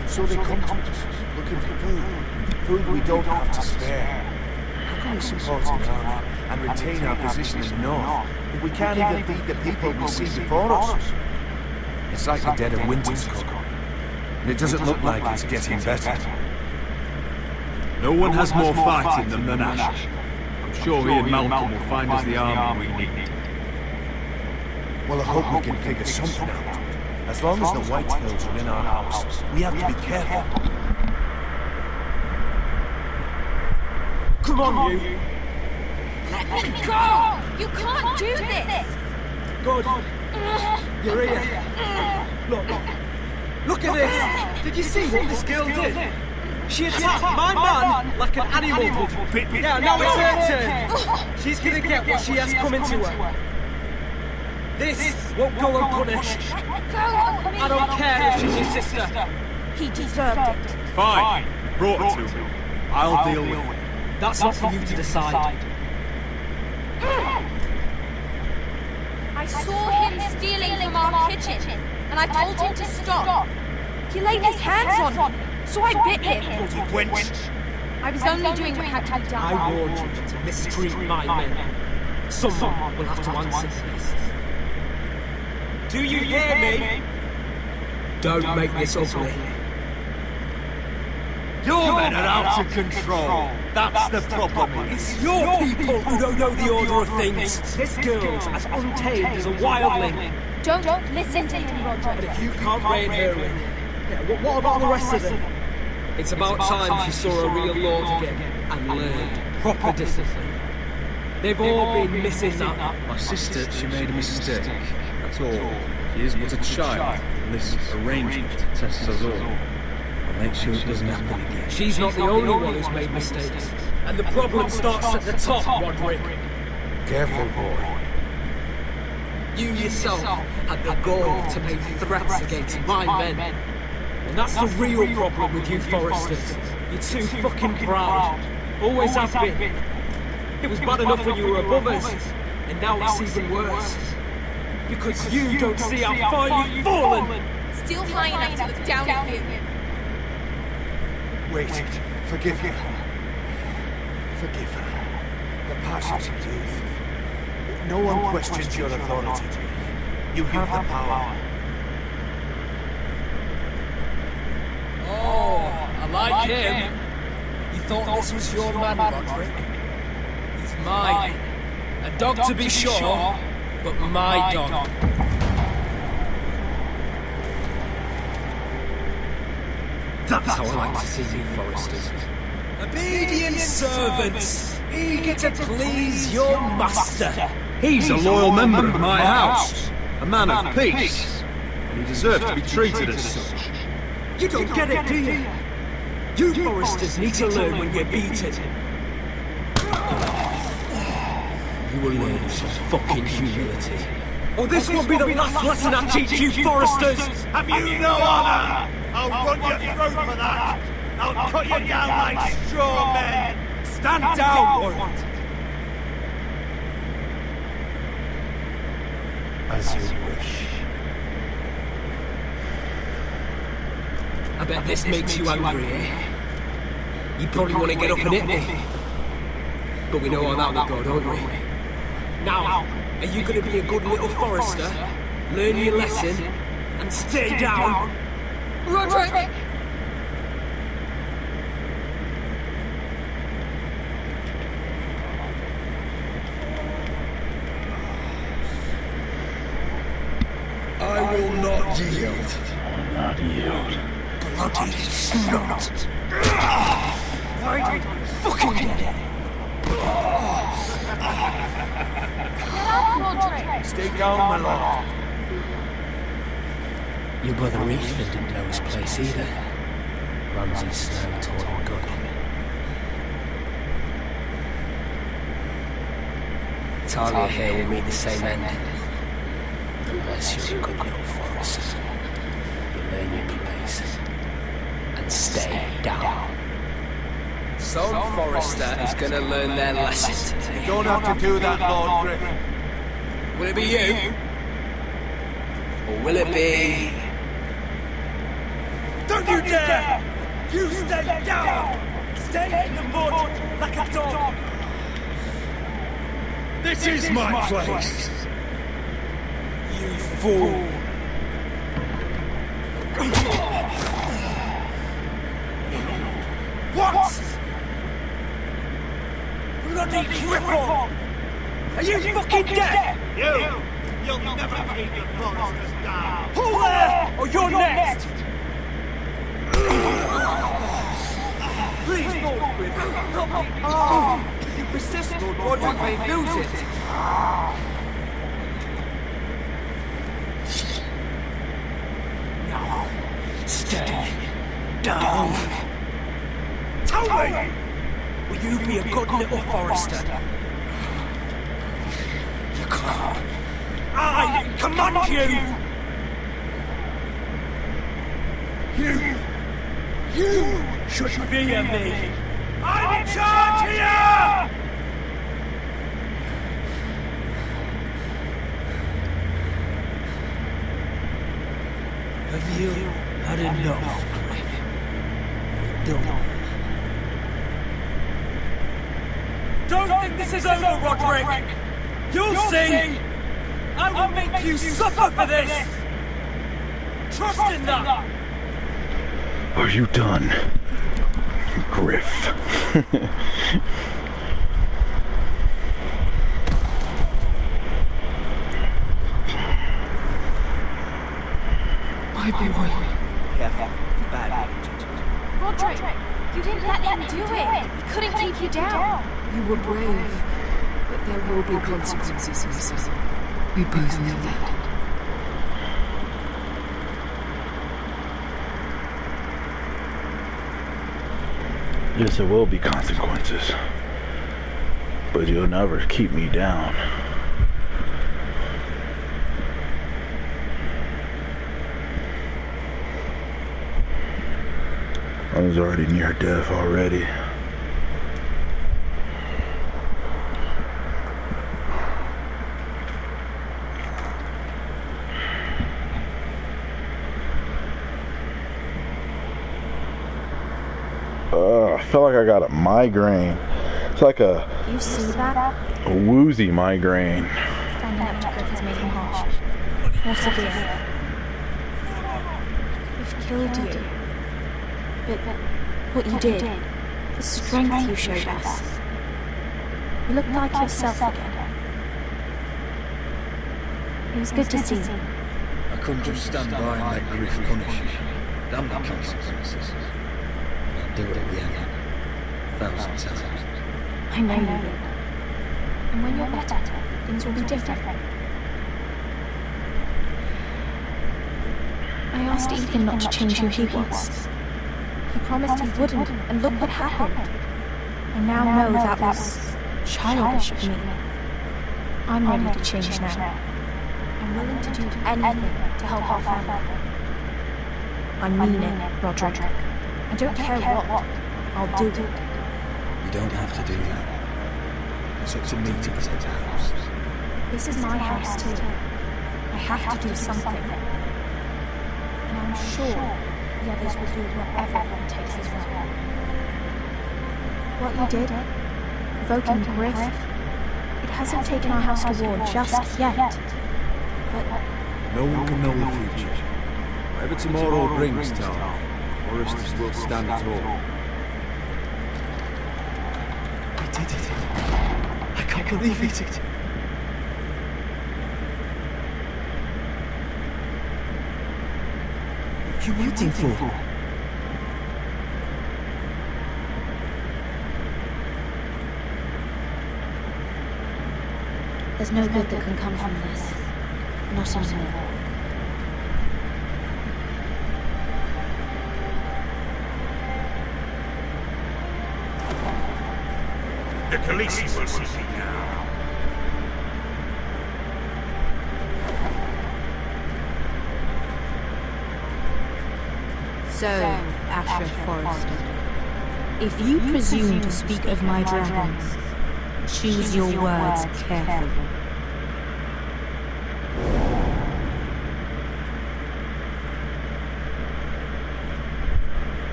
And so they come to us, looking for food. Food we don't have to spare. How can we support an army and retain our position in the north if we can't even feed the people we see before us? It's like the dead of winter's come, and it doesn't look like it's getting better. No one has more fight in them than Ash. I'm sure he and Malcolm will find us the army we need. Well, I hope we can figure something out. As long as the Whitehills are in our house, we have to be careful. Come on, you! Let me go! You can't do this! Good. You're here. Look at this! Did you see what this girl did? She attacked my man like an animal would. Yeah, now it's her turn. She's gonna get what she has coming to her. This won't go unpunished. I don't care if she's your sister. He deserved it. Fine. You brought her to me. I'll deal with it. That's not for you to decide. I saw him stealing from our kitchen, and I told him to stop. He laid his hands on me, so I bit him. Bloody wench! I was only doing what had to be done. I warned you to mistreat my men. Someone will have to answer for this. Do you hear me? Don't make this ugly. Your men are out of control. That's the problem. It's your people who don't know the order of things. This girl's as untamed as a wildling. Don't listen to him, Roger. And if you can't rein her in, what about the rest of them? It's about time she saw a real lord again and learned proper discipline. They've all been missing that. My sister, she made a mistake. That's all. She is but a child, and this arrangement tests us all. I'll make sure it doesn't happen again. She's not the only one who's made mistakes. And the problem starts at the top, Roderick. Careful, boy. You yourself had the gall to make threats against my men. And that's the real problem with you Foresters. You're too fucking proud. Always have been. It was bad enough when you were above us, and now it's even worse. Because you don't see how far you've fallen! Still high enough to look down at you. Wait, forgive her. Forgive her. The passions of youth. No one questions your authority. You have the power. Oh, I like him. You thought this was your man, Roderick? He's mine. A dog to be sure, but my dog. That's how I like to see you, Foresters. Obedient servants, eager to please your master. He's a loyal member of my house. A man of peace. And he deserves to be treated as such. You don't get it, do you? You Foresters need to learn when you're beaten. You will learn some fucking humility. Or this won't be the last lesson I teach you, Foresters! Have you no honor? I'll run your throat for that! I'll cut you down like straw men! Stand down, Warren! As you wish. I bet this makes you angry, eh? You probably want to get up and hit me. But we know how that will go, don't we? Now, are you going to be a good little Forester, learn your lesson, and stay down? Roderick! I will not yield. Not yield. Bloody snot! Why did I fucking get it? Stay down, my lord. Your brother Ethan didn't know his place either. Ramsay's slow, tall and good. Talia here will meet the same end. Unless you're a good little Forester. You learn your place. And stay down. Some Forrester is gonna learn their lesson today. You don't have to do that, Lord Griffin. Will it be you? Or will it be... Don't you dare! You stay down! Stay in the mud like a dog! This is my place! You fool! What?! Bloody cripple! Are you fucking dead?! You'll never keep the Foresters down! Hold there! Or you're next! Please, Lord Griffin, not the arm! If you persist, Lord Roderick may lose it! Now, stay down! Tell me! Will you be a good little Forester? You can't. I command you! You should fear me! I'm in charge here! Have you had enough, Griffin? Don't think this is over, Roderick! You'll see! I will make you suffer for this! Trust in that! Are you done, Griff? My boy. Careful. Bad. Roderick, you didn't let him do it. He couldn't keep you down. You were brave, but there will be consequences, my son. We both know that. Yes, there will be consequences, but you'll never keep me down. I was already near death already. I feel like I got a migraine. It's like a You see that? woozy migraine. Standing up to Griff has made him harsh. More severe. We've killed you. But what you did, the strength you showed us. You looked like yourself again. It was good to see. I couldn't just stand by and let Griff punish you. Damn the consequences. I'd do it again. 1,000 times. I know you will. And when you're better, things will be different. I asked Ethan not to change who he was. He promised he wouldn't, and look what happened. I now know that was childish of me. I'm ready to change now. I'm willing to do anything to help our family. I mean it, Roderick. I don't care what. I'll do it. You don't have to do that. It's up to me to protect the house. This is my house too. I have to do something. And I'm sure the others will do whatever it takes as well. What you did, evoking Griff, it hasn't taken our house to war just yet. But No one can know the future. Whatever tomorrow brings, Tal, Foresters will stand tall. I did it. I can't believe it. What are you waiting for? there's no good that can come from this. Not anymore. The police will see me now. So, Asher Forrester, If you presume to speak of my dragons, choose your words carefully.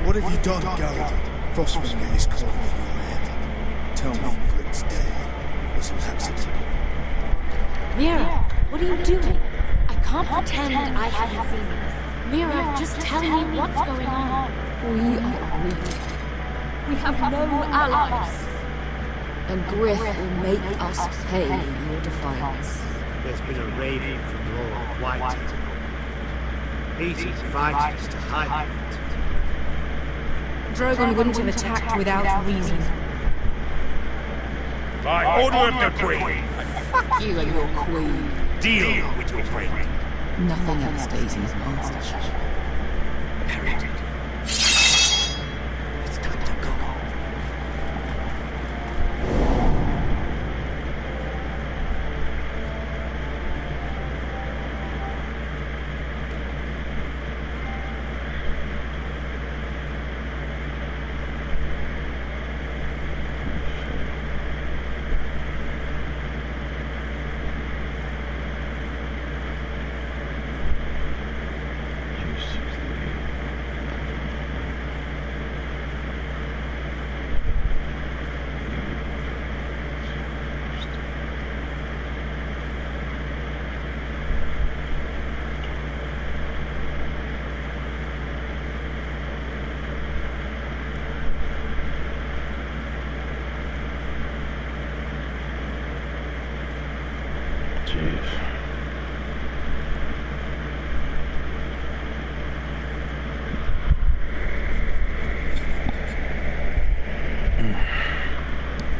What have you done, Garrett? Frostfinger is calling for your head. Tell me Brick's death was an accident. Mira, what are you doing? I can't pretend I haven't seen this. Mira, just tell me what's going on. We are weak. We have no allies. And Griff will make us pay for your defiance. There's been a raven from Lord White. He's invited us to hide it. Drogon wouldn't have attacked without reason. By order of the Queen! Fuck you and your queen. Deal with your friend. Nothing ever stays in his mastership. Period. It's time to go.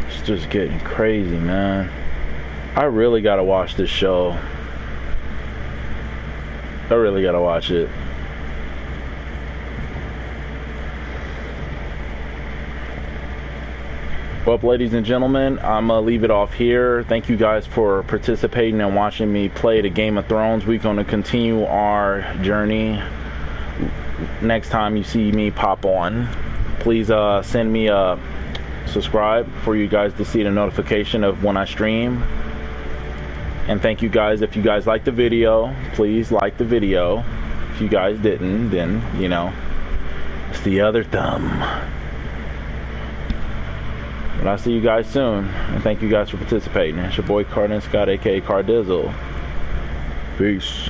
It's just getting crazy, man. I really gotta watch this show. I really gotta watch it. Well, ladies and gentlemen, I'm gonna leave it off here. Thank you guys for participating and watching me play the Game of Thrones. We're gonna continue our journey next time you see me pop on. Please send me a subscribe for you guys to see the notification of when I stream. And thank you guys. If you guys like the video, please like the video. If you guys didn't, then, you know, it's the other thumb. But I'll see you guys soon. And thank you guys for participating. It's your boy Cardin Scott, aka Cardizzle. Peace.